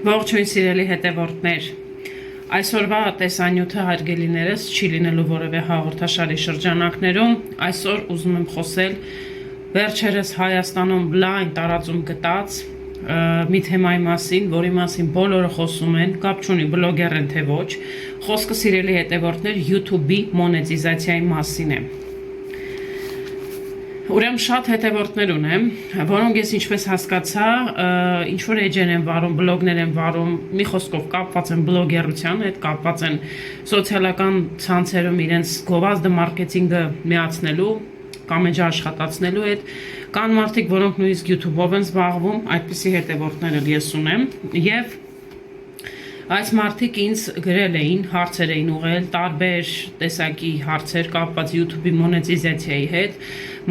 Ողջույն սիրելի հետևորդներ, այսօրվա տեսանյութը հարգելիներս չի լինելու որևէ հաղորդաշարի շրջանակներում, այսօր ուզում եմ խոսել վերջերս Հայաստանում լայն տարածում գտած մի թեմայի մասին, որի մասին բոլորը խոսում են, կապ չունի բլոգեր են թե ոչ, խոսքը սիրելի հետևորդներ YouTube-ի մոնետիզացիայի մասին է։ Ուրեմն շատ հետևորդներ ունեմ, որոնք ես ինչպես հասկացա, ինչ-որ էջեր են վարում, բլոգներ են վարում, մի խոսքով կապված են բլոգերության հետ, կապված են սոցիալական ցանցերում իրենց գովազդը մարքեթինգը միացնելու կամ էջ աշխատացնելու հետ, կան մարդիկ, որոնք նույնիսկ YouTube-ով են զբաղվում, այդպիսի հետևորդներ ես ունեմ, եւ այս մարդիկ ինձ գրել էին, հարցեր էին ուղղել, տարբեր տեսակի հարցեր կապված YouTube-ի մոնետիզացիայի հետ,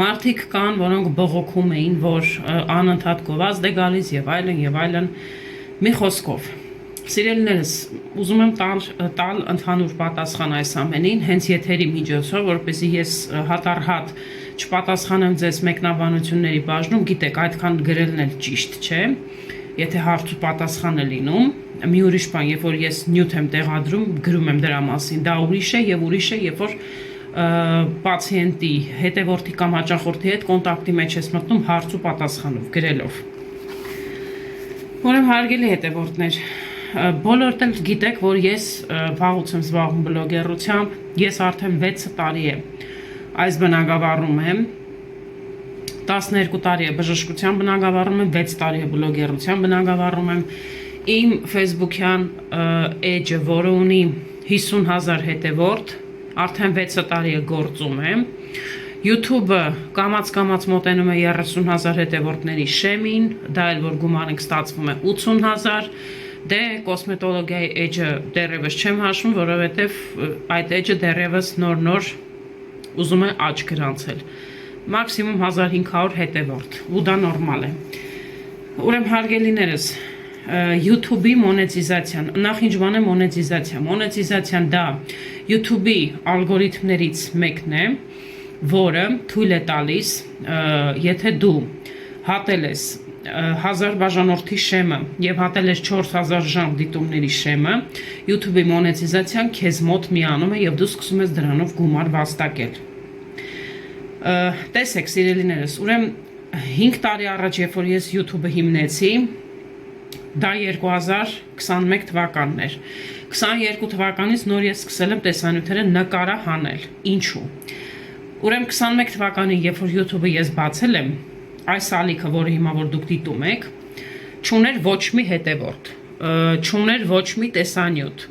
մարդիկ կան, որոնք բողոքում էին, որ անընդհատ գովազդ է գալիս եւ այլն, մի խոսքով։ Սիրելիներս, ուզում եմ տալ ընդհանուր պատասխան այս ամենին, հենց եթերի միջոցով, որպեսզի ես հատառհատ չպատասխանեմ ձեզ մեկնաբանությունների բաժնում, գիտեք, այդքան գրելն էլ ճիշտ չէ, եթե հարց ու պատասխան է լինում, մի ուրիշ բան, երբ որ ես նյութ եմ տեղադրում, գրում եմ դրա մասին, դա ուրիշ է, երբ որ պացիենտի, հետևորդի կամ հաճախորդի հետ կոնտակտի մեջ ես մտնում հարց ու պատասխանով, գրելով։ Ուրեմն հարգելի հետևորդներ, բոլորդ էլ գիտեք, որ ես վաղուց եմ զբաղվում բլոգերությամբ, ես արդեն 6 տարի է այս բնագավառում եմ, 12 տարի է բժշկության բնագավառում եմ, 6 տարի է բլոգերության բնագավառում եմ, իմ Facebook-յան էջը, որը ունի 50,000 հետևորդ, արդեն 6 տարի է գործում եմ, YouTube-ը կամաց մոտենում է 30,000 հետևորդների շեմին, դա էլ որ գումարենք ստացվում է 80,000, դե կոսմետոլոգիայի էջը դեռևս չեմ հաշվում, որովհետև այդ էջը դեռևս նոր ուզում է աճ գրանցել, մաքսիմում 1500 հետևորդ, ու դա նորմալ է։ Ուրեմն հարգելիներս, YouTube-ի մոնետիզացիան, նախ ինչ բան է մոնետիզացիա, մոնետիզացիան դա YouTube-ի ալգորիթմներից մեկն է, որը թույլ է տալիս, եթե դու հատել ես 1000 բաժանորդի շեմը եւ հատել ես 4000 ժամ դիտումների շեմը, YouTube-ի մոնետիզացիան քեզ մոտ միանում է եւ դու սկսում ես դրանով գումար վաստակել։ Տեսեք սիրելիներս, ուրեմն 5 տարի առաջ, երբ որ ես YouTube-ը հիմնեցի, դա 2021 թվականն էր։ 22 թվականից նոր ես սկսել եմ տեսանյութերը նկարահանել։ Ինչու։ Ուրեմն 21 թվականին, երբ որ YouTube-ը ես բացել եմ, այս ալիքը, որը հիմա որ դուք դիտում եք, չուներ ոչ մի հետևորդ, չուներ ոչ մի տեսանյութ։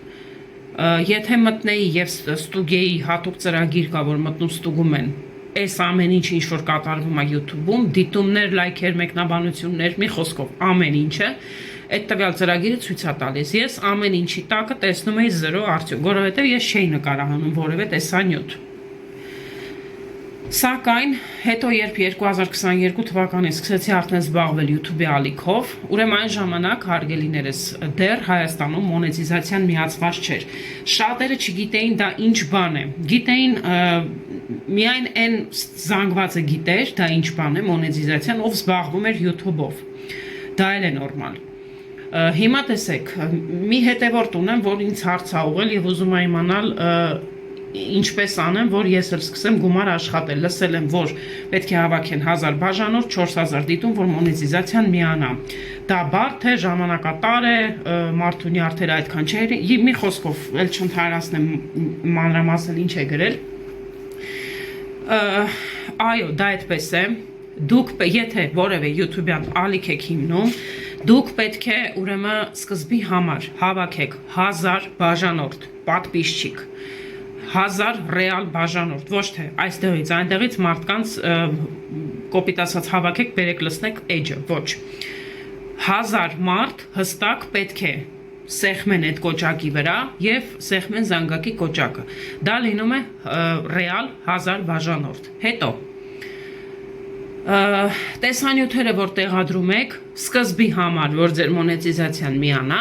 Եթե մտնեի եւ ստուգեի հատուկ ծրագիր կա, որ մտնում ստուգում են այս ամեն ինչ որ կատարվում է YouTube-ում, դիտումներ, լայքեր, մեկնաբանություններ, մի խոսքով ամեն ինչը, այդ տվյալ ծրագիրը ցույց է տալիս։ Ես ամեն ինչի տակը տեսնում էի 0 արդյունք, որովհետև ես չէի նկարահանում որևէ տեսանյութ։ Սակայն հետո երբ 2022 թվականին սկսեցի արդեն զբաղվել YouTube-ի ալիքով, ուրեմն այն ժամանակ հարգելիներս դեռ Հայաստանում մոնետիզացիան միացված չէր։ Շատերը չգիտեին դա ինչ բան է։ Գիտեին միայն այն զանգվածը գիտեր, դա ինչ բան է մոնետիզացիան, ով զբաղվում էր YouTube-ով։ Դա էլ է նորմալ։ Հիմա տեսեք, մի հետևորդ ունեմ, որ ինձ հարց ա ուղղել եւ ուզում է իմանալ ինչպես անեմ, որ ես էլ սկսեմ գումար աշխատել, լսել եմ, որ պետք է հավաքեն 1000 բաժանորդ, 4000 դիտում, որ մոնետիզացիան միանա։ Դա բարդ է, ժամանակատար է, մարդու նյարդերը այդքան չէր, մի խոսքով, էլ չընդհանրացնեմ մանրամասն ինչ է գրել։ Այո, դա այդպես է։ Դուք եթե որևէ YouTube-յան ալիք եք հիմնում, դուք պետք է ուրեմն սկզբի համար հավաքեք 1000 բաժանորդ, պատպիսչիկ, 1000 ռեալ բաժանորդ, ոչ թե այստեղից, այնտեղից մարդկանց կոպիտ ասած հավաքեք, բերեք լցնեք էջը, ոչ։ 1000 մարդ հստակ պետք է սեղմեն այդ կոճակի վրա եւ սեղմեն զանգակի կոճակը։ Դա լինում է ռեալ 1000 բաժանորդ։ Հետո տեսանյութերը, որ տեղադրում եք, սկզբի համար, որ ձեր մոնետիզացիան միանա,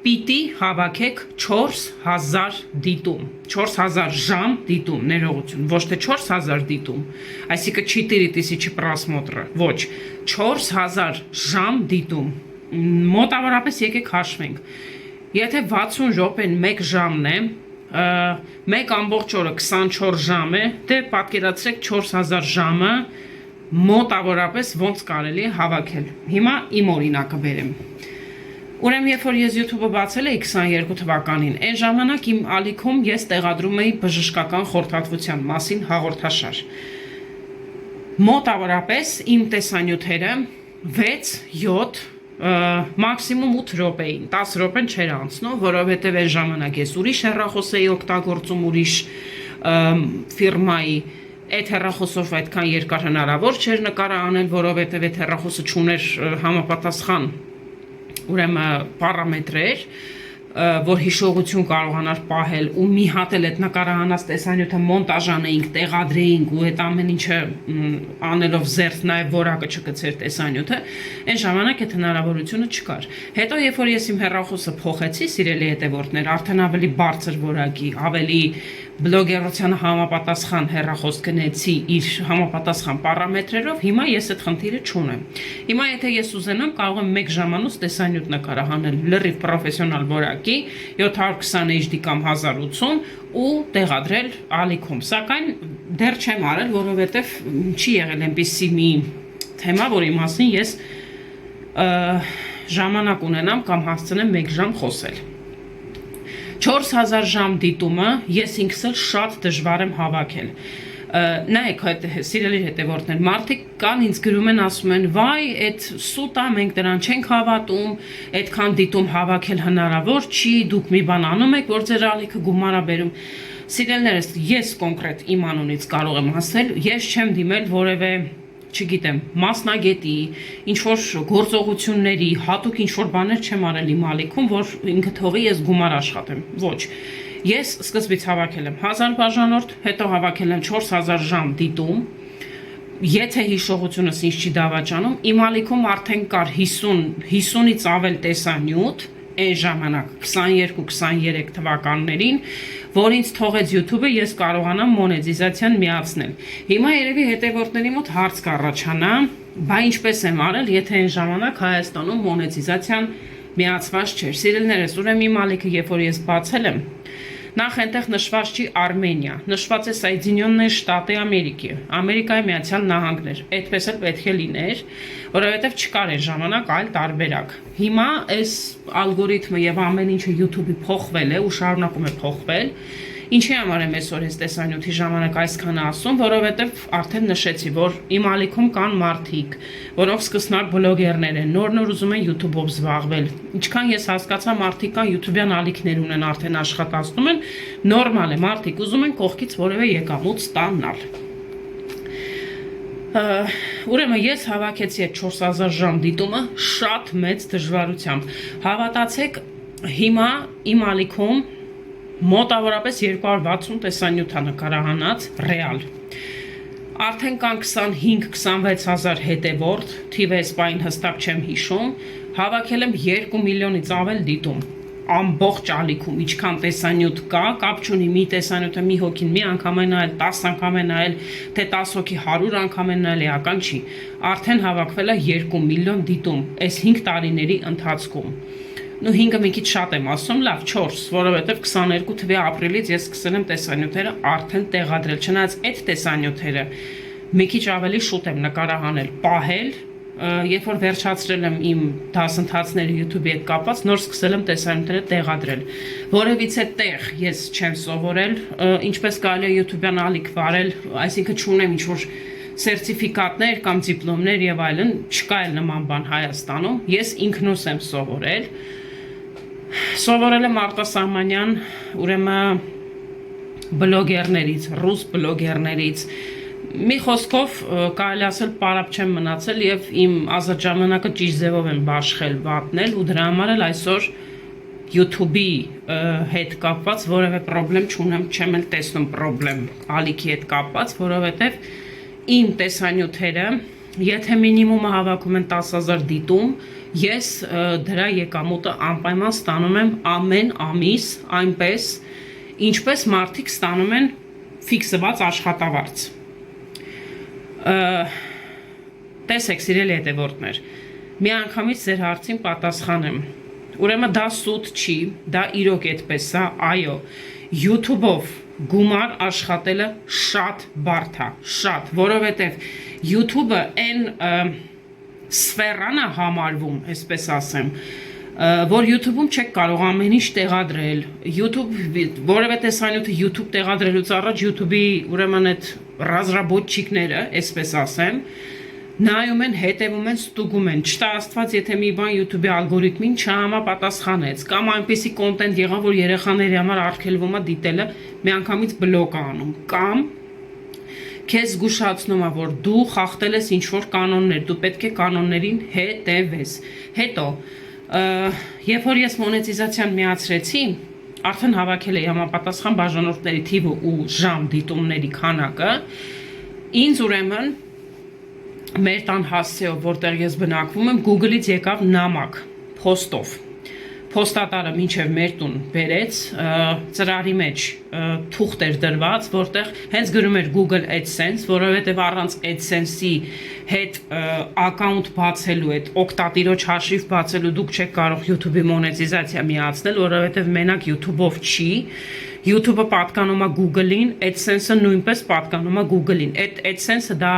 պիտի հավաքեք 4000 դիտում, 4000 ժամ դիտում, ներողություն, ոչ թե 4000 дитум, այսինքն 4000 просмотра, ոչ, 4000 ժամ դիտում, մոտավորապես եկեք հաշվենք, եթե 60 րոպեն 1 ժամն է, 1 ամբողջ օրը 24 ժամ է, դե պատկերացրեք 4000 ժամը մոտավորապես ոնց կարելի է հավաքել։ Հիմա իմ օրինակը բերեմ։ Ուրեմն երբ որ ես YouTube-ը բացել էի 22 թվականին, այն ժամանակ իմ ալիքում ես տեղադրում էի բժշկական խորհրդատվության մասին հաղորդաշար։ Մոտավորապես իմ տեսանյութերը 6-7 մաքսիմում 8 րոպեին, 10 րոպեն չէր անցնում, որովհետև այն ժամանակ ես ուրիշ հեռախոս էի օգտագործում, ուրիշ ֆիրմայի, այդ հեռախոսով այդքան երկար հնարավոր չէր նկարը անել, որովհետև այդ հեռախոսը չուներ համապատասխան ուրեմն պարամետրեր, որ հիշողություն կարողանար պահել ու մի հատ էլ այդ նկարահանած տեսանյութը մոնտաժ անեինք, տեղադրեինք ու այդ ամեն ինչը անելով զերծ նաև որակը չգցեր տեսանյութը, այն ժամանակ այդ հնարավորությունը չկար։ Հետո երբ որ ես իմ հեռախոսը փոխեցի, սիրելի հետևորդներ, արդեն ավելի բարձր որակի, ավելի բլոգերության համապատասխան հեռախոս գնեցի իր համապատասխան պարամետրերով, հիմա ես այդ խնդիրը չունեմ։ Հիմա եթե ես ուզենամ, կարող եմ 1 ժամանոց տեսանյութ նկարահանել լրիվ պրոֆեսիոնալ որակի 720 HD կամ 1080 ու տեղադրել ալիքում, սակայն դեռ չեմ արել, որովհետև չի եղել այնպիսի մի թեմա, որի մասին ես ժամանակ ունենամ կամ հասցնեմ 1 ժամ խոսել։ 4000 ժամ դիտումը ես ինքս էլ շատ դժվար եմ հավաքել։ Նայեք, սիրելի հետևորդներ, մարդիկ կան ինձ գրում են, ասում են, վայ, այդ սուտ է, մենք դրան չենք հավատում, այդքան դիտում հավաքել հնարավոր չի, դուք մի բան անում եք, որ ձեր ալիքը գումար է բերում։ Սիրելիներս, ես կոնկրետ իմ անունից կարող եմ ասել, ես չեմ դիմել որևէ չգիտեմ, մասնագետի, ինչ-որ գործողությունների, հատուկ ինչ-որ բաներ չեմ արել իմ ալիքում, որ ինքը թողի ես գումար աշխատեմ, ոչ, ես սկզբից հավաքել եմ 1000 բաժանորդ, հետո հավաքել եմ 4000 ժամ դիտում, եթե հիշողությունս ինձ չի դավաճանում, իմ ալիքում արդեն կար 50-ից ավել տեսանյութ, այն ժամանակ 22-23 թվականներին, որ ինձ թողեց YouTube-ը, ես կարողանամ մոնետիզացիան միացնել։ Հիմա երևի հետևորդների մոտ հարց կառաջանա, բա ինչպես եմ արել, եթե այն ժամանակ Հայաստանում մոնետիզացիան միացված չէր։ Սիրելիներս, ուրեմն իմ ալիքը, երբ որ ես բացել եմ, նախ այնտեղ նշված չի Արմենիա, նշված է Սոединенные Штаты Ամերիկի, Ամերիկայի Միացյալ Նահանգներ, այդպես էլ պետք է լիներ, որովհետև չկար այն ժամանակ այլ տարբերակ։ Հիմա այս ալգորիթմը եւ ամեն ինչը YouTube-ի փոխվել է ու շարունակում է փոխվել։ Ինչի համար եմ այսօր այս տեսանյութի ժամանակ այսքանը ասում, որովհետև արդեն նշեցի, որ իմ ալիքում կան մարդիկ, որոնք սկսնակ բլոգերներ են, նոր ուզում են YouTube-ով զբաղվել։ Ինչքան ես հասկացա, մարդիկ կան YouTube-յան ալիքներ ունեն, արդեն աշխատացնում են, նորմալ է, մարդիկ ուզում են կողքից որևէ եկամուտ ստանալ։ Ուրեմն ես հավաքեցի այդ 4000 ժամ դիտումը շատ մեծ դժվարությամբ։ Հավատացեք, հիմա իմ ալիքում մոտավորապես 260 տեսանյութ է նկարահանած ռեալ։ Արդեն կան 25-26 հազար հետևորդ, թիվը այս պահին հստակ չեմ հիշում, հավաքել եմ 2 միլիոնից ավել դիտում։ Ամբողջ ալիքում ինչքան տեսանյութ կա, կապ չունի մի տեսանյութը մի հոգին մի անգամ է նայել, 10 անգամ է նայել, թե 10 հոգի 100 անգամ է նայել, էական չի։ Արդեն հավաքվել է 2 միլիոն դիտում այս 5 տարիների ընթացքում։ Նու 5-ը մի քիչ շատ եմ ասում, լավ 4, որովհետև 22 թվականի ապրիլից ես սկսել եմ տեսանյութերը արդեն տեղադրել, չնայած այդ տեսանյութերը մի քիչ ավելի շուտ եմ նկարահանել, պահել, երբ որ վերջացրել եմ իմ դասընթացները YouTube-ի հետ կապված, նոր սկսել եմ տեսանյութերը տեղադրել։ Որևիցե տեղ ես չեմ սովորել, ինչպես կարելի է YouTube-յան ալիք վարել, այսինքն չունեմ ինչ-որ սերտիֆիկատներ կամ դիպլոմներ եւ այլն, չկա էլ նման բան Հայաստանում, ես ինքնուս եմ սովորել։ Սովորել եմ արտասահմանյան, ուրեմն բլոգերներից, ռուս բլոգերներից, մի խոսքով կարելի ասել պարապ չեմ մնացել եւ իմ ազատ ժամանակը ճիշտ ձևով եմ բաշխել վատնել ու դրա համար էլ այսօր YouTube-ի հետ կապված որևէ խնդրեմ չունեմ, չեմ էլ տեսնում խնդրեմ ալիքի հետ կապված, որովհետեւ իմ տեսանյութերը, եթե մինիմումը հավաքում են 10000 դիտում, ես դրա եկամուտը անպայման ստանում եմ ամեն ամիս, այնպես ինչպես մարդիկ ստանում են ֆիքսված աշխատավարձ։ Տեսեք, սիրելի հետևորդներ, միանգամից ձեր հարցին պատասխանեմ։ Ուրեմն դա սուտ չի, դա իրոք այդպես է, այո, YouTube-ով գումար աշխատելը շատ բարդ է, շատ, որովհետև YouTube-ը այն սֆերան է համարվում, այսպես ասեմ, որ YouTube-ում չեք կարող ամեն ինչ տեղադրել, որևէ տեսանյութը YouTube տեղադրելուց առաջ YouTube-ի ուրեմն այդ ռազրաբոտչիկները, այսպես ասեմ, նայում են, հետևում են, ստուգում են, չտա Աստված, եթե մի բան YouTube-ի ալգորիթմին չհամապատասխանեց, կամ այնպիսի կոնտենտ եղավ, որ երեխաների համար արգելվում է դիտելը, միանգամից բլոկ է անում, կամ քեզ զգուշացնում է, որ դու խախտել ես ինչ-որ կանոններ, դու պետք է կանոններին հետևես։ Հետո, երբ որ ես մոնետիզացիան միացրեցի, արդեն հավաքել էի համապատասխան բաժանորդների թիվը ու ժամ դիտումների քանակը, ինձ ուրեմն մեր տան հասցեով, որտեղ ես բնակվում եմ, Google-ից եկավ նամակ, փոստով։ Փոստատարը մինչև մեր տուն բերեց, ծրարի մեջ թուղթ էր դրված, որտեղ հենց գրում էր Google AdSense, որովհետև առանց AdSense-ի հետ ակաունտ բացելու, այդ օգտատիրոջ հաշիվ բացելու դուք չեք կարող YouTube-ի մոնետիզացիա միացնել, որովհետև մենակ YouTube-ով չի, YouTube-ը պատկանում է Google-ին, AdSense-ը նույնպես պատկանում է Google-ին։ Այդ AdSense-ը դա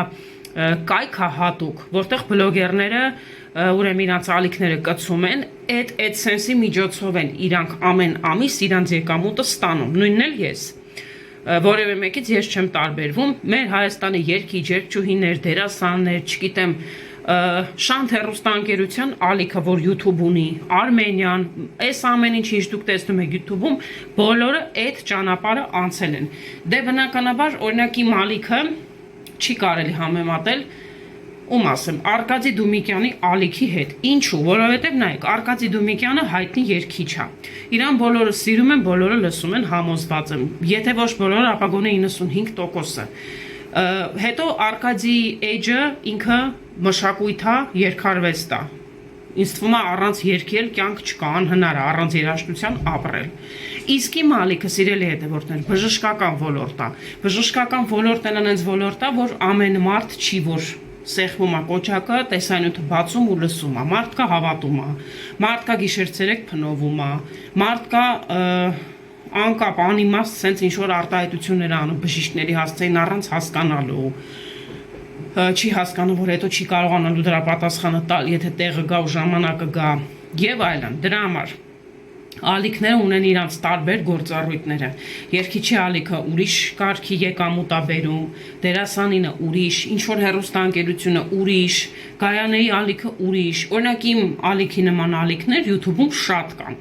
կայք է հատուկ, որտեղ բլոգերները ուրեմն իրանց ալիքները կցում են, այդ AdSense-ի միջոցով են իրանք ամեն ամիս իրանց եկամուտը ստանում, նույնն էլ ես, որևէ մեկից ես չեմ տարբերվում, մեր Հայաստանի երգիչ, երգչուհիներ, դերասաններ, չգիտեմ, Շանթ հեռուստաընկերության ալիքը, որ YouTube ունի, Արմենիան, այս ամեն ինչ ինչ դուք տեսնում եք YouTube-ում, բոլորը այդ ճանապարհը անցել են։ Դե բնականաբար, օրինակ իմ ալիքը չի կարելի համեմատել, ում ասեմ, Արկադի Դումիկյանի ալիքի հետ։ Ինչու, որովհետև նայեք, Արկադի Դումիկյանը հայտնի երգիչ է։ Իրան բոլորը սիրում են, բոլորը լսում են, համոզված եմ։ Եթե ոչ բոլորը, ապա գոնե 95%-ը։ Հետո Արկադի Էջը ինքը մշակույթ է, երկարվեստ է։ Ինձ թվում է առանց երգել կյանք չկա, անհնար է առանց երաժշտության ապրել։ Իսկ իմ ալիքը սիրելի հետևորդներ, բժշկական ոլորտ է։ Բժշկական ոլորտն այնց ոլորտ է, որ ամեն մարդ չի, որ սեղմում է կոճակը, տեսանյութը բացում ու լսում է։ Մարդ կա հավատում է, մարդ կա գիշեր-ցերեկ փնովում է, մարդ կա անկապ անիմաստ սենց ինչ-որ արտահայտություններ անում բժիշկների հասցեին առանց հասկանալու, չի հասկանում, որ հետո չի կարողանալու դրա պատասխանը տալ, եթե տեղը գա ու ժամանակը գա եւ այլն։ Դրա համար ալիքները ունեն իրանց տարբեր գործառույթները։ Երգիչի ալիքը ուրիշ կարգի եկամուտ է բերում, դերասանինը ուրիշ, ինչ-որ հեռուստաընկերությունը ուրիշ, Գայանեի ալիքը ուրիշ։ Օրինակ իմ ալիքի նման ալիքներ YouTube-ում շատ կան,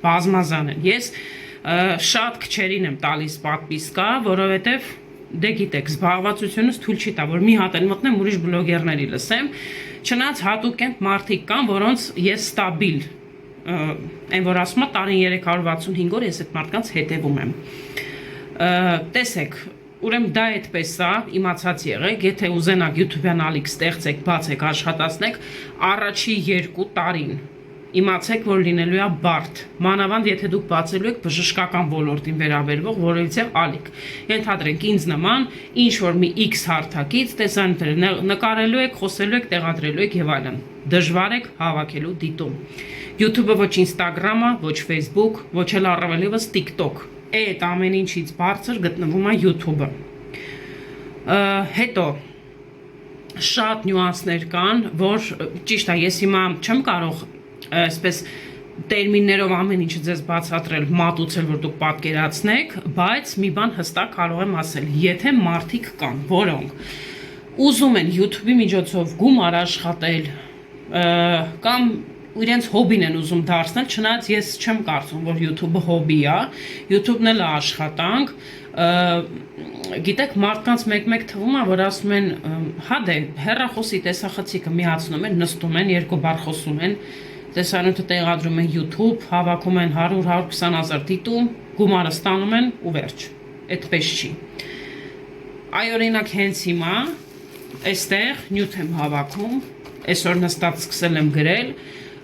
բազմազան են։ Ես շատ քչերին եմ տալիս պատվիսկա, որովհետև դե գիտեք, զբաղվածությունս թույլ չի տա, որ մի հատ էլ մտնեմ ուրիշ բլոգերների լսեմ, չնայած հատուկ են մարդիկ կան, որոնց ես ստաբիլ, այն որ ասում է տարին 365 օր ես այդ մարդկանց հետևում եմ։ Տեսեք, ուրեմն դա այդպես է, իմացած եղեք, եթե ուզենաք YouTube-յան ալիք ստեղծեք, բացեք, աշխատացնեք, առաջի 2 տարին իմացեք, որ լինելու է բարդ, մանավանդ եթե դուք բացելու եք բժշկական ոլորտին վերաբերվող որևիցե ալիք։ Ենթադրենք ինձ նման ինչ որ մի X հարթակից տեսանյութեր նկարելու եք, խոսելու եք, տեղադրելու եք եւ այլն։ Դժվար է հավաքելու դիտում։ YouTube-ը ոչ Instagram-ը, ոչ Facebook, ոչ էլ առավել եւս TikTok։ Այդ ամեն ինչից բարձր գտնվում է YouTube-ը։ Հետո շատ նյուանսներ կան, որ ճիշտ է, ես հիմա չեմ կարող այսպես տերմիններով ամեն ինչը ձեզ բացատրել, մատուցել, որ դուք պատկերացնեք, բայց մի բան հստակ կարող եմ ասել, եթե մարդիկ կան, որոնք ուզում են YouTube-ի միջոցով գումար աշխատել, կամ իրենց հոբին են ուզում դարձնել, չնայած ես չեմ կարծում, որ YouTube-ը հոբի է, YouTube-ն էլ է աշխատանք, գիտեք, մարդկանց մեկ-մեկ թվում է, որ ասում են, հա դե, հեռախոսի տեսախցիկը միացնում են, նստում են, երկու բառ խոսում են, տեսանյութը տեղադրում են YouTube, հավաքում են 100-120 հազար դիտում, գումարը ստանում են ու վերջ, այդպես չի։ Այ օրինակ հենց հիմա, այստեղ նյութ եմ հավաքում, այսօր նստած սկսել եմ գրել,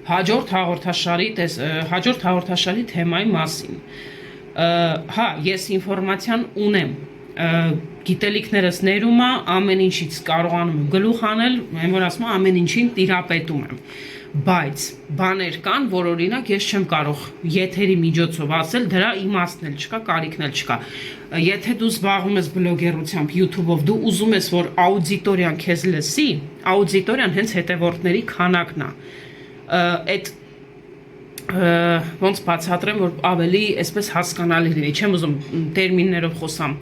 հաջորդ հաղորդաշարի թեմայի մասին։ Հա, ես ինֆորմացիան ունեմ, գիտելիքներս ներում է, ամեն ինչից կարողանում եմ գլուխ անել, այն որ ասում եմ ամեն ինչին տիրապետում եմ։ Բայց բաներ կան, որ օրինակ ես չեմ կարող եթերի միջոցով ասել, դրա իմաստն էլ չկա, կարիքն էլ չկա։ Եթե դու զբաղվում ես բլոգերությամբ YouTube-ով, դու ուզում ես, որ աուդիտորիան քեզ լսի, աուդիտորիան հենց հետևորդների քանակն է։ Այդ ոնց բացատրեմ, որ ավելի այսպես հասկանալի լինի, չեմ ուզում տերմիններով խոսամ։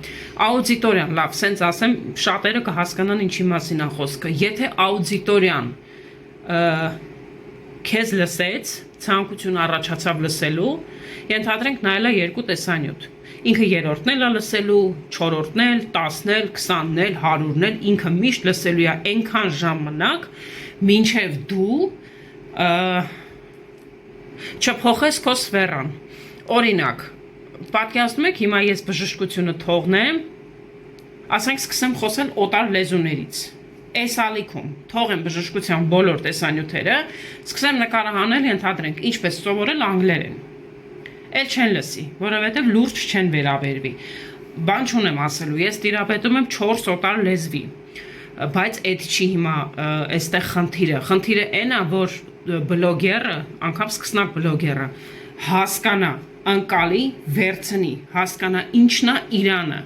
Աուդիտորիան, լավ, սենց ասեմ, շատերը կհասկանան ինչի մասին է խոսքը։ Եթե աուդիտորիան քեզ լսեց, ցանկություն առաջացավ լսելու, ենթադրենք նայելա երկու տեսանյութ։ Ինքը երրորդն էլ է լսելու, չորրորդն էլ, 10-ն էլ, 20-ն էլ, 100-ն էլ, ինքը միշտ լսելու է այնքան ժամանակ, մինչև դու չփոխես քո սֆերան։ Օրինակ, պատկերացնում եք, հիմա ես բժշկությունը թողնեմ, ասենք սկսեմ խոսել օտար լեզուներից։ Այս ալիքում թողեմ բժշկության բոլոր տեսանյութերը, սկսեմ նկարահանել, ենթադրենք, ինչպես սովորել անգլերեն։ Էլ չեն լսի, որովհետև լուրջ չեն վերաբերվի։ Բան չունեմ ասելու, ես տիրապետում եմ 4 օտար լեզվի։ Բայց այդ չի հիմա այստեղ խնդիրը։ Խնդիրը այն է, որ բլոգերը, անգամ սկսնակ բլոգերը, հասկանա, անկալի, վերցնի, հասկանա ինչն է Իրանը։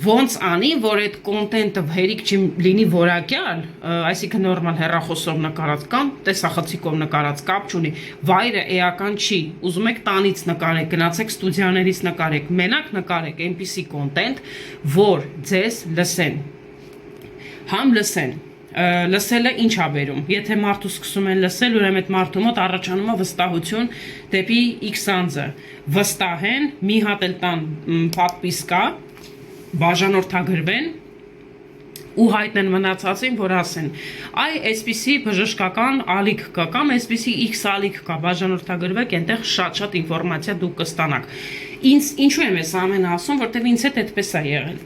Ոնց անի, որ այդ կոնտենտը հերիք լինի որակյալ, այսինքն նորմալ հեռախոսով նկարած կամ տեսախցիկով նկարած կապ չունի, վայրը էական չի, ուզում եք տանից նկարեք, գնացեք ստուդիաներից նկարեք, մենակ նկարեք այնպիսի կոնտենտ, որ ձեզ լսեն, համ լսեն, լսելը ինչ ա բերում, եթե մարդու սկսում են լսել, ուրեմն այդ մարդու մոտ առաջանում է վստահություն դեպի X անձը, վստահեն, մի հատ էլ տան պատվիսկա, բաժանորդագրվեն ու հայտնեն մնացածին, որ ասեն, այ այսպիսի բժշկական ալիք կա կամ այսպիսի X ալիք կա, բաժանորդագրվեք, այնտեղ շատ ինֆորմացիա դուք կստանաք։ Ինչու եմ ես ամեն ասում, որտեվ ինձ հետ այդպես է եղել։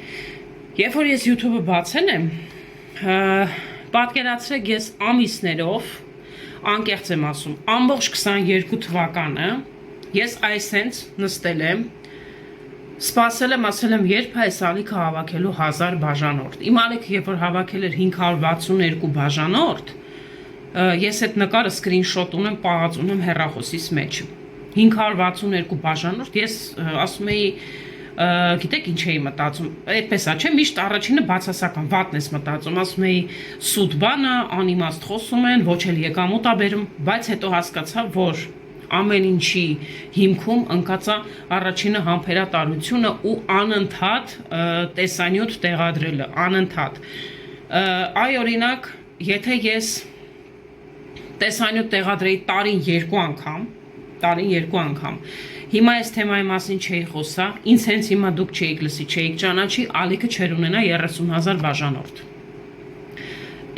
Երբ որ ես YouTube-ը բացել եմ, պատկերացրեք ես ամիսներով, անկեղծ եմ ասում, ամբողջ 22 թվականը ես այսենց նստել եմ, սպասել եմ, ասել եմ, երբ այս ալիքը հավաքելու 1000 բաժանորդ։ Իմ ալիքը երբ որ հավաքել էր 562 բաժանորդ, ես այդ նկարը սկրինշոտ ունեմ, պահած ունեմ հեռախոսիս մեջ։ 562 բաժանորդ, ես ասում էի, գիտեք ինչ էի մտածում, այդպես է, չէ, միշտ առաջինը բացասական, վատն ես մտածում, ասում էի սուտ բանը, անիմաստ խոսում են, ոչ էլ եկամուտ ա բերում, բայց հետո հասկացա, որ ամեն ինչի հիմքում ընկած է առաջինը համբերատարությունը ու անընդհատ տեսանյութ տեղադրելը, անընդհատ։ Այ օրինակ, եթե ես տեսանյութ տեղադրեի տարին 2 անգամ, հիմա այս թեմայի մասին չէի խոսա, ինձ հենց հիմա դուք չէիք լսի, չէիք ճանաչի, ալիքը չեր ունենա 30,000 բաժանորդ։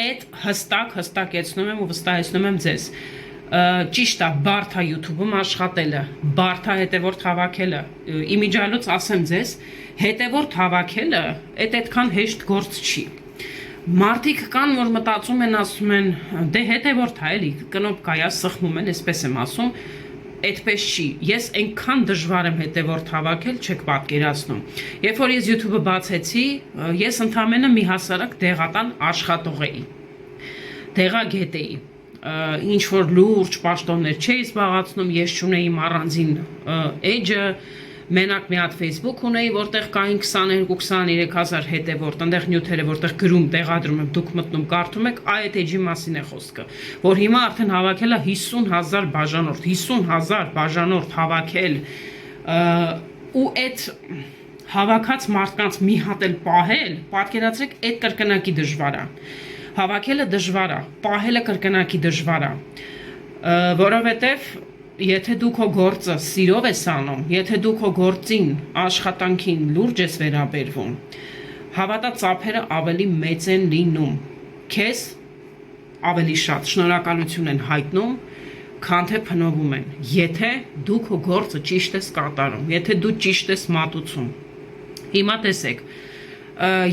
Այդ հստակեցնում եմ ու վստահեցնում եմ ձեզ։ Ճիշտ է, բարդ է YouTube-ում աշխատելը, բարդ է հետևորդ հավաքելը, իմիջիալուց ասեմ ձեզ, հետևորդ հավաքելը այդքան հեշտ գործ չի։ Մարդիկ կան, որ մտածում են, ասում են, դե հետևորդ է էլի, կնոպկա է, սխմում են, այսպես եմ ասում, այդպես չի, ես այնքան դժվար եմ հետևորդ հավաքել, չեք պատկերացնում։ Երբ որ ես YouTube-ը բացեցի, ես ընդամենը մի հասարակ դեղատան աշխատող էի, դեղագետ էի, ինչ որ լուրջ պաշտոններ չէի զբաղացնում, ես չունեի առանձին էջը, մենակ մի հատ Facebook ունեի, որտեղ կային 22-23 հազար հետևորդ, այնտեղ նյութերը, որտեղ գրում, տեղադրում եմ, դուք մտնում, կարդում եք, այդ էջի մասին է խոսքը, որ հիմա արդեն հավաքել է 50,000 բաժանորդ, 50,000 բաժանորդ հավաքել, ու այդ հավաքած մարդկանց մի հատ էլ պահել, պատկերացրեք, այդ կրկնակի դժվար է։ Հավաքելը դժվար է, պահելը կրկնակի դժվար է, որովհետև եթե դու քո գործը սիրով ես անում, եթե դու քո գործին, աշխատանքին լուրջ ես վերաբերվում, հավատա ծափերը ավելի մեծ են լինում, քեզ ավելի շատ շնորհակալություն են հայտնում, քան թե փնովում են, եթե դու քո գործը ճիշտ ես կատարում, եթե դու ճիշտ ես մատուցում։ Հիմա տեսեք,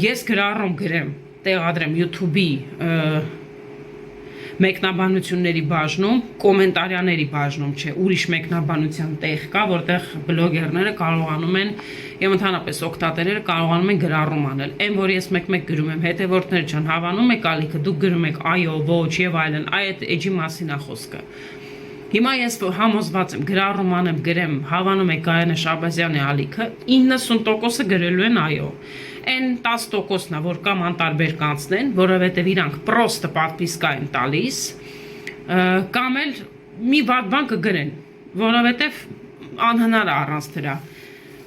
ես գրառում գրեմ, տեղադրեմ YouTube-ի մեկնաբանությունների բաժնում, կոմենտարյաների բաժնում չէ, ուրիշ մեկնաբանության տեղ կա, որտեղ բլոգերները կարողանում են եւ ընդհանրապես օգտատերերը կարողանում են գրառում անել։ Այն որ ես մեկ-մեկ գրում եմ, հետեւորդներ ջան, հավանում եք ալիքը, դուք գրում եք այո, ոչ եւ այլն, այդ էջի մասին է խոսքը։ Հիմա ես համոզված եմ, գրառում անեմ, գրեմ, հավանում եք Գայանե Շաբազյանի ալիքը, 90%-ը գրելու են այո։ Այն 10%-ն է, որ կամ անտարբեր կանցնեն, որովհետև իրանք պրոստը պատվիսկա են տալիս, կամ էլ մի վատ բան կգրեն, որովհետև անհնար է առանց դրա։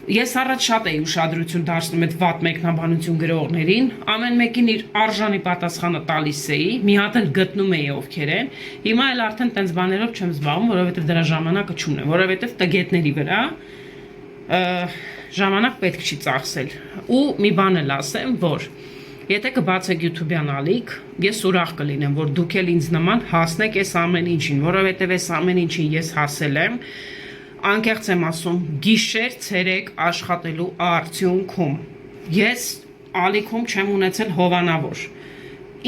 Ես առաջ շատ էի ուշադրություն դարձնում այդ վատ մեկնաբանություն գրողներին, ամեն մեկին իր արժանի պատասխանը տալիս էի, մի հատ էլ գտնում էի ովքեր են, հիմա էլ արդեն տենց բաներով չեմ զբաղվում, որովհետև դրա ժամանակը չունեմ, որովհետև տգետների վրա ժամանակ պետք չի ծախսել։ Ու մի բան էլ ասեմ, որ եթե կբացեք YouTube-յան ալիք, ես ուրախ կլինեմ, որ դուք էլ ինձ նման հասնեք այս ամեն ինչին, որովհետև այս ամեն ինչին ես հասել եմ, անկեղծ եմ ասում, գիշեր ցերեկ աշխատելու արդյունքում։ Ես ալիքում չեմ ունեցել հովանավոր։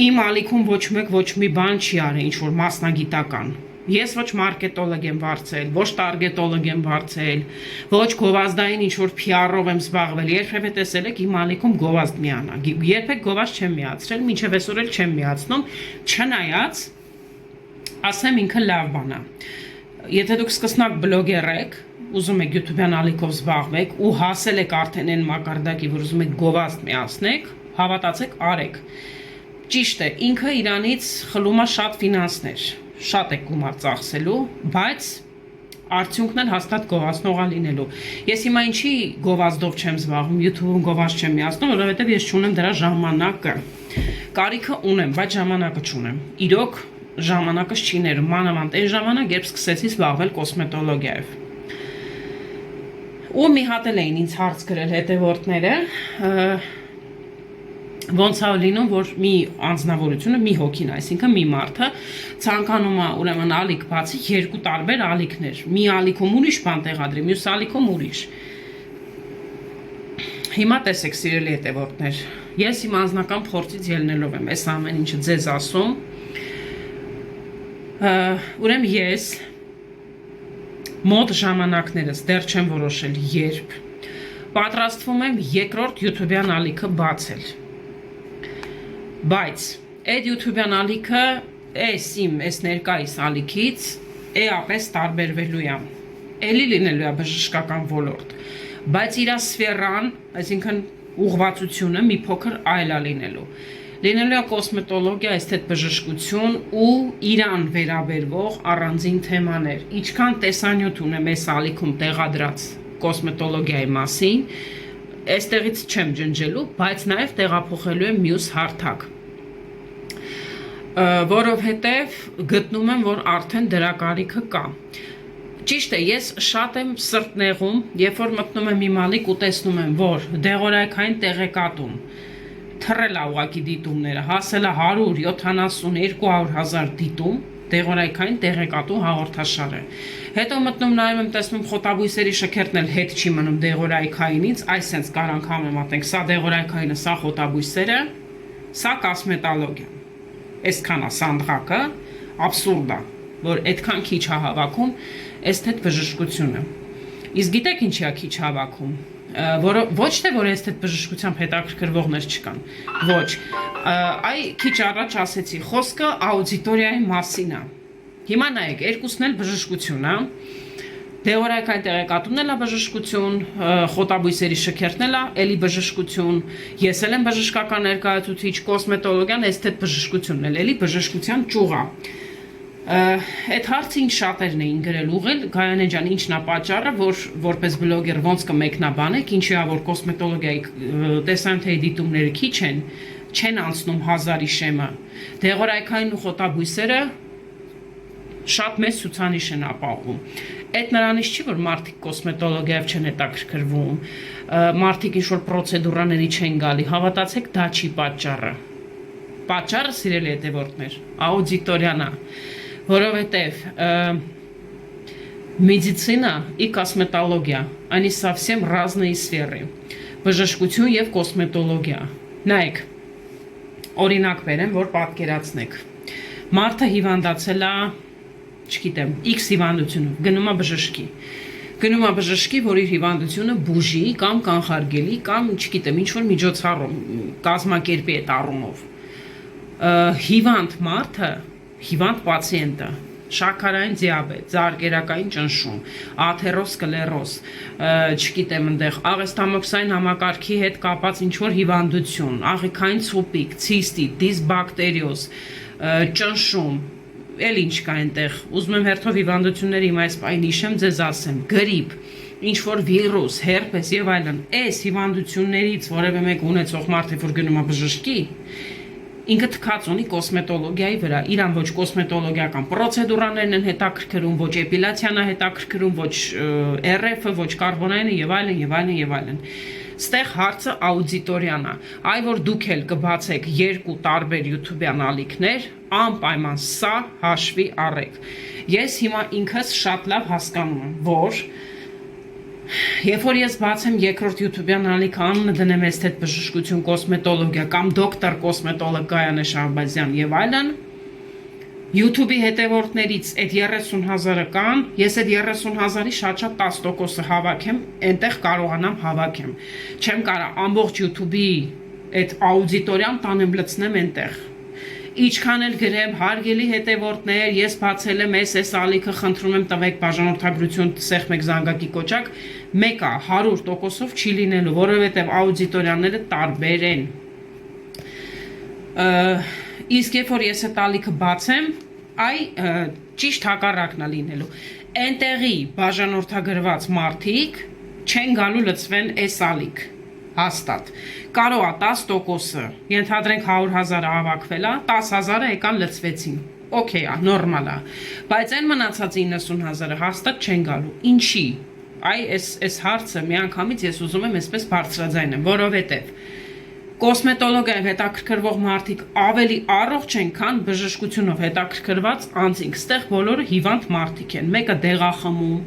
Իմ ալիքում ոչ մեկ ոչ մի բան չի արել, ինչ որ մասնագիտական։ Ես ոչ մարքետոլոգ եմ վարձել, ոչ տարգետոլոգ եմ վարձել, ոչ գովազդային ինչ որ PR-ով եմ զբաղվել։ Երբևէ տեսել եք իմ ալիքում գովազդ միանա։ Երբեք գովազդ չեմ միացրել, մինչև այսօր էլ չեմ միացնում, չնայած ասեմ ինքը լավ բան է։ Եթե դուք սկսնակ բլոգեր եք, ուզում եք YouTube-յան ալիքով զբաղվեք ու հասել եք արդեն այն մակարդակի, որ ուզում եք գովազդ միացնեք, հավատացեք, արեք։ Ճիշտ է, ինքը իրանից խլում է շատ ֆինանսներ, շատ է գումար ծախսելու, բայց արդյունքն էլ հաստատ գովազդնող է լինելու։ Ես հիմա ինչի գովազդով չեմ զբաղվում, YouTube-ում գովազդ չեմ միացնում, որովհետև ես չունեմ դրա ժամանակը։ Կարիքը ունեմ, բայց ժամանակը չունեմ։ Իրոք ժամանակս չի ներում, մանավանդ այն ժամանակ, երբ սկսեցի զբաղվել կոսմետոլոգիայով։ Ու մի հատ էլ էին ինձ հարց գրել հետևորդները, ոնց է լինում, որ մի անձնավորությունը, մի հոգին, այսինքն մի մարդը ցանկանում է ուրեմն ալիք բացի երկու տարբեր ալիքներ, մի ալիքում ուրիշ բան տեղադրի, մյուս ալիքում ուրիշ։ Հիմա տեսեք, սիրելի հետևորդներ, ես իմ անձնական փորձից ելնելով եմ այս ամեն ինչը ձեզ ասում։ Ուրեմն ես մոտ ժամանակներս դեռ չեմ որոշել երբ պատրաստվում եմ երկրորդ YouTube-յան ալիքը բացել, բայց այդ YouTube-յան ալիքը այս ներկայիս ալիքից էապես տարբերվելու է, էլի լինելու է բժշկական ոլորտ, բայց իր սֆերան, այսինքն ուղղվածությունը մի փոքր այլ է լինելու է կոսմետոլոգիա, էսթետ բժշկություն ու իրան վերաբերվող առանձին թեմաներ։ Ինչքան տեսանյութ ունեմ այս ալիքում տեղադրած կոսմետոլոգիայի մասին, այստեղից չեմ ջնջելու, բայց նաև տեղափոխելու եմ մյուս հարթակ, որովհետև գտնում եմ, որ արդեն դրա կարիքը կա։ Ճիշտ է, ես շատ եմ սրտնեղում, երբ որ մտնում եմ իմ ալիք ու տեսնում եմ, որ դեղորայքային տեղեկատում թռել է ուղակի դիտումները, հասել է 100-200,000 դիտում, դեղորայքային տեղեկատու հաղորդաշարը։ Հետո մտնում նայում եմ, տեսնում խոտաբույսերի շքերթն էլ հետ չի մնում դեղորայքայինից, այսենց կարանք համեմատենք, սա դեղորայքայինը, սա խոտաբույսերը, սա կոսմետոլոգիա։ Այսքան է սանդղակը, աբսուրդ է, որ այդքան քիչ է հավաքում էսթետ բժշկությունը։ Իսկ գիտեք ինչի է քիչ հավաքում, ոչ թե որ էսթետ բժշկությամբ հետաքրքրվողներ չկան, ոչ, այ քիչ առաջ ասեցի, խոսքը աուդիտորիայի մասին է։ Հիմա նայեք, երկուսն էլ բժշկություն է, դեղորայքային տեղեկատումն էլ է բժշկություն, խոտաբույսերի շքերթն էլ է, էլի բժշկություն, ես էլ եմ բժշկական ներկայացուցիչ, կոսմետոլոգիան, էսթետ բժշկությունն էլ, էլի բժշկության ճյուղ է։ Այդ հարցը ինչ շատերն էին գրել ուղղել, Գայանե ջան, ինչն է պատճառը, որ որպես բլոգեր ոնց կմեկնաբանեք, ինչի է որ կոսմետոլոգիայի տեսանյութերի դիտումները քիչ են, չեն անցնում 1000-ի շեմը։ Դեղորայքային ու խոտաբույսերը շատ մեծ ցուցանիշ են ապահովում։ Այդ նրանից չի, որ մարդիկ կոսմետոլոգիայով չեն հետաքրքրվում, մարդիկ ինչ-որ պրոցեդուրաների չեն գալի, հավատացեք, դա չի պատճառը։ Պատճառը, սիրելի հետևորդներ, աուդիտորիան է, որովհետև медицина и косметология, они совсем разные сферы, բժշկություն և կոսմետոլոգիա։ Նայեք, օրինակ բերեմ, որ պատկերացնեք։ Մարդը հիվանդացել է, չգիտեմ, X հիվանդությունով, գնում է բժշկի։ Գնում է բժշկի, որ իր հիվանդությունը բուժի կամ կանխարգելի կամ, չգիտեմ, ինչ-որ միջոցառում կազմակերպի այդ առումով։ Հիվանդ մարդը, հիվանդ պացիենտը, շաքարային դիաբետ, զարկերակային ճնշում, աթերոսկլերոզ, չգիտեմ, այնտեղ աղեստամոքսային համակարգի հետ կապած ինչ-որ հիվանդություն, աղիքային ցուպիկ, ցիստիտ, դիսբակտերիոզ, ճնշում, էլ ինչ կա այնտեղ, ուզում եմ հերթով հիվանդությունների իմ այս պայն հիշեմ, ձեզ ասեմ, գրիպ, ինչ-որ վիրուս, հերպես եւ այլն, այս հիվանդություններից որևէ մեկ ունեցող մարդ որ գնում է բժշկի, ինքը թքած ունի կոսմետոլոգիայի վրա, իրան ոչ կոսմետոլոգիական պրոցեդուրաներն են հետաքրքրում, ոչ էպիլացիան է հետաքրքրում, ոչ RF-ը, ոչ կարբոնայինը եւ այլն եւ այլն եւ այլն։ Ստեղ հարցը աուդիտորիան է, այ որ դուք էլ կբացեք երկու տարբեր YouTube-յան ալիքներ, անպայման սա հաշվի առեք։ Ես հիմա ինքս շատ լավ հասկանում եմ, որ երբ որ ես բացեմ երկրորդ YouTube-յան ալիքը, անունը դնեմ էսթետ բժշկություն, կոսմետոլոգիա կամ դոկտոր կոսմետոլոգ Գայանե Շահբազյան եւ այլն, YouTube-ի հետևորդներից այդ 30,000-ը կան, ես այդ 30,000-ի շատ 10%-ը հավաքեմ, այնտեղ կարողանամ հավաքեմ։ Չեմ կարող ամբողջ YouTube-ի այդ աուդիտորիան տանեմ լցնեմ այնտեղ։ Ինչքան էլ գրեմ, հարգելի հետևորդներ, ես բացել եմ այս ալիքը, խնդրում եմ տվեք բաժանորդագրություն, սեղ մեկ զանգակի կոճակ, մեկը 100%-ով չի լինելու, որովհետև աուդիտորիաները տարբեր են։ Իսկ երբ որ ես այդ ալիքը բացեմ, այ ճիշտ հակառակն է լինելու։ Այնտեղի բաժանորդագրված մարդիկ չեն գալու լցվեն այս ալիք։ Հաստատ։ Կարող է 10%-ը, ենթադրենք 100,000-ը հավաքվել է, 10,000-ը եկան լցվեցին։ Okay, նորմալ է։ Բայց այն մնացած 90,000-ը հաստատ չեն գալու։ Ինչի։ Այ այս հարցը միանգամից ես ուզում եմ այսպես բարձրաձայնեմ, որովհետև կոսմետոլոգիայով հետաքրքրվող մարդիկ ավելի առողջ են, քան բժշկությունով հետաքրքրված անձինք։ Ստեղ բոլորը հիվանդ մարդիկ են։ Մեկը դեղախմում,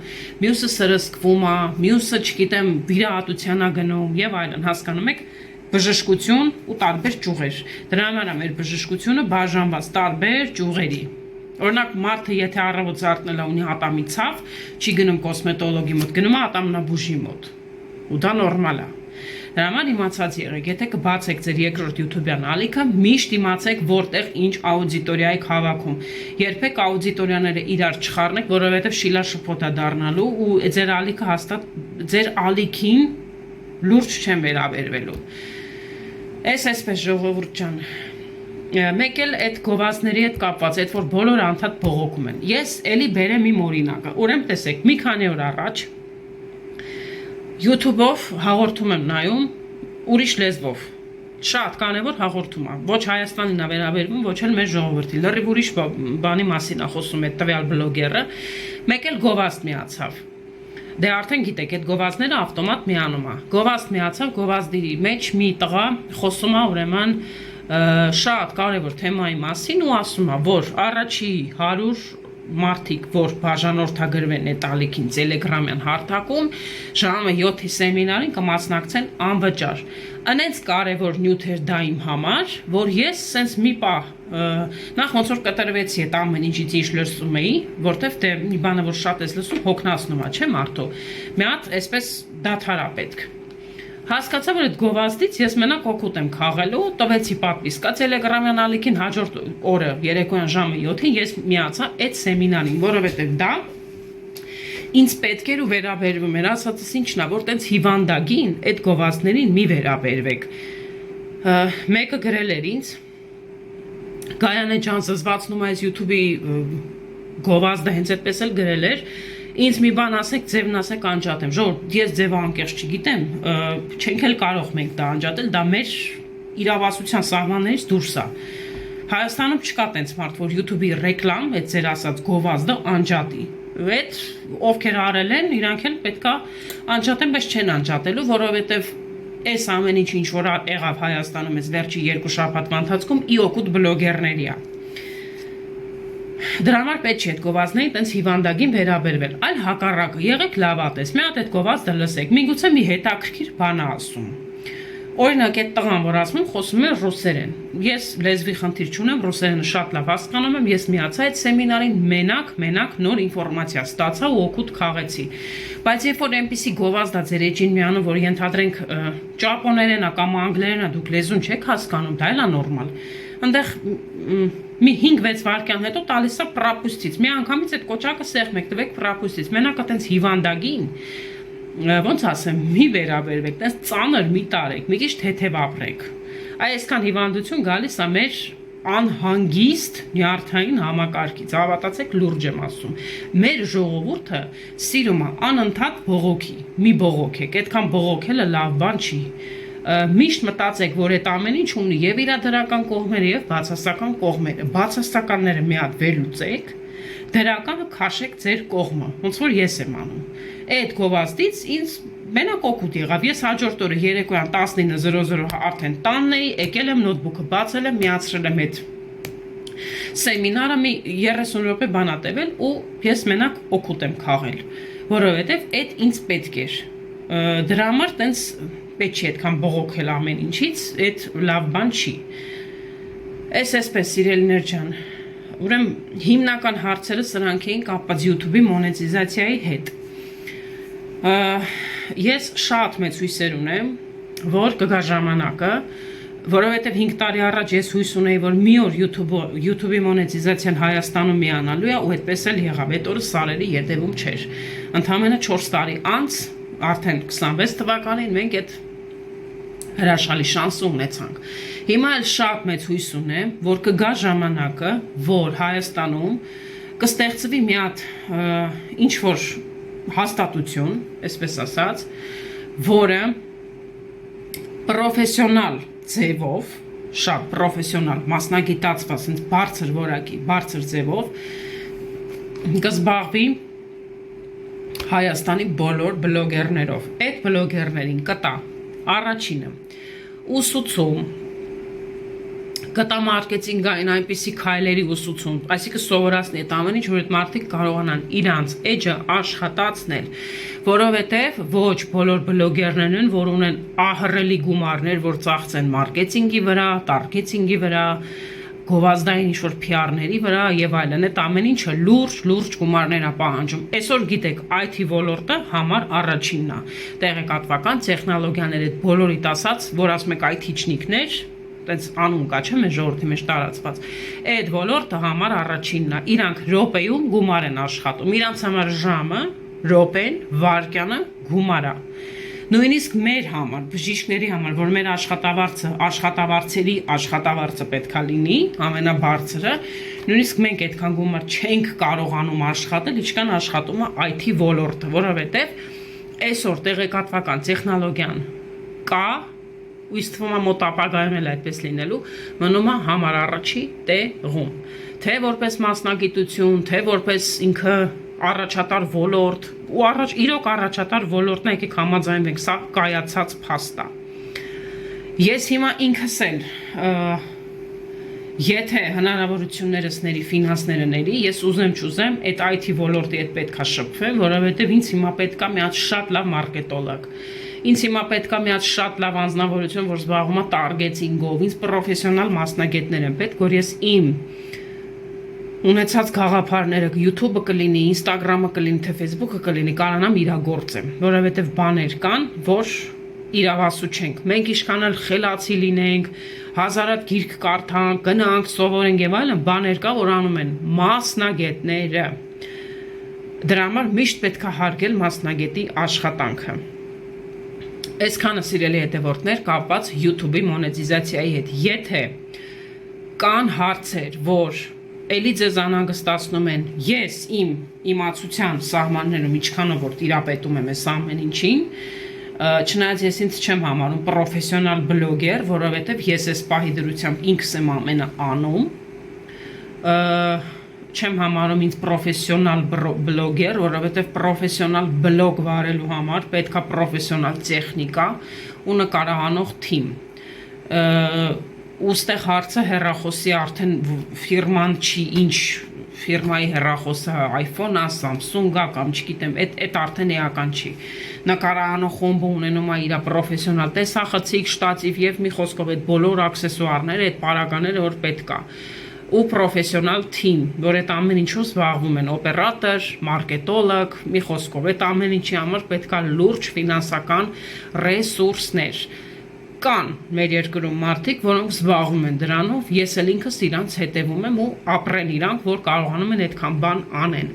մյուսը սրսկվում է, մյուսը, չգիտեմ, վիրահատության է գնում եւ այլն, հասկանում եք, բժշկություն ու տարբեր ճյուղեր։ Դրա համար է մեր բժշկությունը բաժանված տարբեր ճյուղերի։ Օրինակ մարդը եթե առավոտ զարթնել է ունի ատամի ցավ, չի գնում կոսմետոլոգի մոտ, գնում է ատամնաբուժի մոտ։ Ու դա նորմալ է։ Դրա համար իմացած եղեք, եթե կբացեք ձեր երկրորդ YouTube-յան ալիքը, միշտ իմացեք որտեղ ինչ աուդիտորիա եք հավաքում։ Երբեք աուդիտորիաները իրար չխառնեք, որովհետև շիլաշփոթ է դառնալու ու ձեր ալիքը հաստատ ձեր ալիքին լուրջ չեն վերաբերվելու։ Այսպես ժողովուրդ ջան։ Մեկ էլ այդ գովազդների հետ կապված, այդ որ բոլորը անդադ բողոքում են։ Ես էլի բերեմ իմ օրինակը։ Ուրեմն տեսեք, մի քանի օր առաջ YouTube-ով հաղորդում եմ նայում ուրիշ լեզվով։ Շատ կարևոր հաղորդում է։ Ոչ Հայաստանին է վերաբերվում, ոչ էլ մեր ժողովրդի։ Լրիվ ուրիշ բանի մասին է խոսում այդ տվյալ բլոգերը։ Մեկ էլ գովազդ միացավ։ Դե արդեն գիտեք, այդ գովազդները ավտոմատ միանում է։ Գովազդ միացավ, գովազդի մեջ մի տղա խոսում է ուրեմն շատ կարևոր թեմայի մասին ու ասում է, որ առաջի 100 մարդիկ, որ բաժանորդագրվեն այդ ալիքին Telegram-յան հարթակում, ժամը 7-ի սեմինարին կմասնակցեն անվճար։ Անենց կարևոր նյութ էր դա իմ համար, որ ես սենց մի պահ նախ ոնց որ կտրվեցի այդ ամեն ինչից ինչ լսում էի, որտեվ դե մի բանը որ շատ ես լսում, հոգնածնում է, չէ՞ մարդու։ Մի հատ այսպես դադար է պետք։ Հասկացա, որ այդ գովազդից ես մենակ օգուտ եմ քաղելու, տվեցի պատվի, սկա Telegram-յան ալիքին հաջորդ օրը երեկոյան ժամը 7-ին ես միացա այդ սեմինարին, որովհետև դա ինձ պետք էր ու վերաբերվում էր, ասածս ինչն է, որ տենց հիվանդագին այդ գովազդներին մի վերաբերվեք։ Մեկը գրել էր ինձ, Գայանե ջան, զզվացնում այս YouTube-ի գովազդը հենց այդպես էլ գրել էր, ինձ մի բան ասեք, ձևն ասեք անջատեմ, ժողովուրդ, ես ձևը անկեղծ չգիտեմ, չենք էլ կարող մենք դա անջատել, դա մեր իրավասության սահմաններից դուրս է։ Հայաստանում չկա տենց մարդ, որ YouTube-ի ռեկլամ, այդ ձեր ասած գովազդը անջատի։ Այդ ովքեր արել են, իրանք էլ պետքա անջատեն, բայց չեն անջատելու, որովհետև այս ամեն ինչ որ եղավ Հայաստանում այս վերջի 2 շաբաթվա ընթացքում ի օգուտ բլոգերների է։ Դրա համար պետք չէ այդ գովազդներին տենց հիվանդագին վերաբերվել, այլ հակառակը, եղեք լավատես, մի հատ այդ գովազդը լսեք, միգուցե մի հետաքրքիր բան է ասում։ Օրինակ այդ տղան, որ ասում եմ, խոսում է ռուսերեն։ Ես լեզվի խնդիր չունեմ, ռուսերենը շատ լավ հասկանում եմ, ես միացա այդ սեմինարին մենակ նոր ինֆորմացիա ստացա ու օգուտ քաղեցի։ Բայց երբ որ այնպիսի գովազդ է ձեր էջին միանում, որ ենթադրենք ճապոներենը կամ անգլերենը դուք լեզուն չեք հասկանում, դա էլ է նորմալ։ Այնտեղ մի 5-6 վայրկյան հետո տալիս է պրապուստից։ Մի անգամից այդ կոճակը սեղմեք, տվեք պրապուստից։ Մենակ այտենց հիվանդագին ոնց ասեմ, մի վերաբերվեք, այտենց ծանր մի տարեք, մի քիչ թեթև ապրեք։ Այսքան հիվանդություն գալիս է մեր անհանգիստ նյարդային համակարգից, հավատացեք, լուրջ եմ ասում։ Մեր ժողովուրդը սիրում է անընդհատ բողոքի, մի բողոքեք, այդքան բողոքելը լավ բան չի։ Միշտ մտածեք, որ այդ ամեն ինչ ունի եւ իր դրական կողմերը եւ բացասական կողմերը։ Բացասականները մի հատ վերլուծեք, դրականը քաշեք ձեր կողմը, ոնց որ ես եմ անում։ Այդ գովազդից ինձ մենակ օգուտ եղավ։ Ես հաջորդ օրը երեկոյան 19:00 արդեն տանն էի, եկել եմ նոթբուքը բացել եմ, միացրել եմ այդ սեմինարը, մի 30 րոպե բան ա տևել ու ես մենակ օգուտ եմ քաղել, որովհետեւ այդ ինձ պետք էր։ Դրա համար տենց պետք չի այդքան բողոքել ամեն ինչից, այդ լավ բան չի։ Այսպես սիրելիներ ջան, ուրեմն հիմնական հարցերը սրանք էին կապված YouTube-ի մոնետիզացիայի հետ։ Ես շատ մեծ հույսեր ունեմ, որ կգա ժամանակը, որովհետև 5 տարի առաջ ես հույս ունեի, որ մի օր YouTube-ի մոնետիզացիան Հայաստանում միանալու է, ու այդպես էլ եղավ, այդ օրը սարերի ետևում չէր։ Ընդամենը 4 տարի անց, արդեն 26 թվականին մենք այդ հրաշալի շանսը ունեցանք։ Հիմա էլ շատ մեծ հույս ունեմ, որ կգա ժամանակը, որ Հայաստանում կստեղծվի մի հատ ինչ-որ հաստատություն, այսպես ասած, որը պրոֆեսիոնալ ձևով, շատ պրոֆեսիոնալ, մասնագիտացված, բարձր որակի, բարձր ձևով կզբաղվի Հայաստանի բոլոր բլոգերներով։ Այդ բլոգերներին կտա առաջինը ուսուցում, կտա մարքեթինգային այնպիսի քայլերի ուսուցում, այսինքն սովորացնի այդ ամեն ինչ, որ այդ մարդիկ կարողանան իրանց էջը աշխատացնել, որովհետև ոչ բոլոր բլոգերներն են, որ ունեն ահռելի գումարներ, որ ծախսեն մարքեթինգի վրա, տարկետինգի վրա, գովազդային ինչ-որ PR-ների վրա եւ այլն, այդ ամեն ինչը լուրջ գումարներ է պահանջում։ Այսօր գիտեք, IT ոլորտը համար առաջինն է։ Տեղեկատվական տեխնոլոգիաների այդ բոլորիդ ասած, որ ասում եք IT-չնիկներ, այդպես անուն կա, չէ՞, մեր ժողովրդի մեջ տարածված։ Այդ ոլորտը համար առաջինն է։ Իրանք րոպեում գումար են աշխատում։ Իրանց համար ժամը, րոպեն, վայրկյանը գումար է։ Նույնիսկ մեր համար, բժիշկների համար, որ մեր աշխատավարձերի աշխատավարձը պետքա լինի, ամենաբարձրը, նույնիսկ մենք այդքան գումար չենք կարողանում աշխատել, ինչքան աշխատում է IT ոլորտը, որովհետև այսօր տեղեկատվական տեխնոլոգիան կա, ու իսկ թվում է մոտ ապագայում էլ այդպես լինելու, մնում է համար առաջի տեղում, թե որպես մասնագիտություն, թե որպես ինքը առաջատար ոլորտ, ու իրոք առաջատար ոլորտն է, եկեք համաձայնվենք, սա կայացած փաստ է։ Ես հիմա ինքս էլ, եթե հնարավորություններս ների, ֆինանսները ների, ես ուզեմ չուզեմ, այդ IT ոլորտի հետ պետքա շփվեմ, որովհետև ինձ հիմա պետքա մի հատ շատ լավ մարքետոլոգ։ Ինձ հիմա պետքա մի հատ շատ լավ անձնավորություն, որ զբաղվում է տարգետինգով, ինձ պրոֆեսիոնալ մասնագետներ են պետք, որ ես իմ ունեցած գաղափարները YouTube-ը կլինի, Instagram-ը կլինի, թե Facebook-ը կլինի, կարողանամ իրագործեմ, որովհետև բաներ կան, որ իրավասու չենք։ Մենք ինչքան էլ խելացի լինենք, հազարատ գիրք կարդանք, գնանք, սովորենք եւ այլն, բաներ կա, որ անում են մասնագետները։ Դրա համար միշտ պետք է հարգել մասնագետի աշխատանքը։ Այսքանը սիրելի հետևորդներ կապված YouTube-ի մոնետիզացիայի հետ։ Եթե կան հարցեր, որ էլի ձեզ անհանգստացնում են, ես իմ իմացության սահմաններում ինչքանով որ տիրապետում եմ այս ամեն ինչին, չնայած ես ինձ չեմ համարում պրոֆեսիոնալ բլոգեր, որովհետև ես այս պահի դրությամբ ինքս եմ ամենը անում, չեմ համարում ինձ պրոֆեսիոնալ բլոգեր, որովհետև պրոֆեսիոնալ բլոգ վարելու համար պետքա պրոֆեսիոնալ տեխնիկա ու նկարահանող թիմ։ Ուստեղ հարցը հեռախոսի արդեն ֆիրման չի, ինչ ֆիրմայի հեռախոսը iPhone-ա, Samsung-ա կամ չգիտեմ, այդ արդեն էական չի։ Նկարահանող խումբը ունենում է իր պրոֆեսիոնալ տեսախցիկ, շտատիվ եւ մի խոսքով այդ բոլոր աքսեսուարները, այդ պարագաները, որ պետք է ու պրոֆեսիոնալ թիմ, որ այդ ամեն ինչով զբաղվում են, օպերատոր, մարքետոլոգ, մի խոսքով, այդ ամեն ինչի համար պետք է լուրջ ֆինանսական ռեսուրսներ։ Կան մեր երկրում մարդիկ, որոնք զբաղվում են դրանով, ես էլ ինքս իրանց հետևում եմ ու ապրեն իրանք, որ կարողանում են այդքան բան անեն։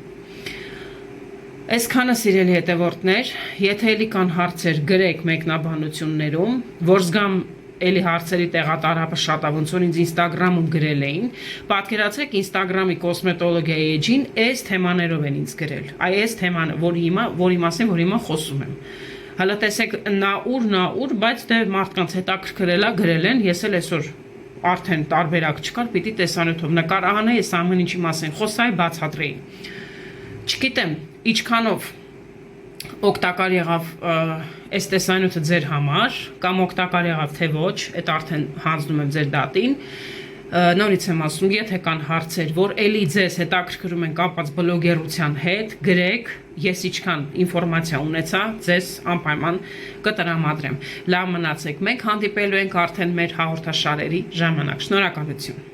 Այսքանը սիրելի հետևորդներ, եթե էլի կան հարցեր, գրեք մեկնաբանություններում, որ զգամ էլի հարցերի տեղատարապը շատ է, ոնց որ ինձ Instagram-ում գրել էին, պատկերացրեք Instagram-ի կոսմետոլոգիայի էջին այս թեմաներով են ինձ գրել, այս թեման, որի մասին որ հիմա խոսում եմ։ Հələ տեսեք նաուր, բայց դե մարդկանց հետաքրքրել է, գրել են, ես էլ այսօր արդեն տարբերակ չկար, պիտի տեսանյութով նկարահանեի, այս ամեն ինչի մասին խոսայի, բացատրեի։ Չգիտեմ, ինչքանով օգտակար եղավ այս տեսանյութը ձեր համար, կամ օգտակար եղավ թե ոչ, այդ արդեն հանձնում եմ ձեր դատին։ Նորից եմ ասում, եթե կան հարցեր, որ էլի ձեզ հետաքրքրում են կապված բլոգերության հետ, գրեք, ես ինչքան ինֆորմացիա ունեցա, ձեզ անպայման կտրամադրեմ։ Լավ մնացեք, մենք հանդիպելու ենք արդեն մեր հաղորդաշարերի ժամանակ։ Շնորհակալություն։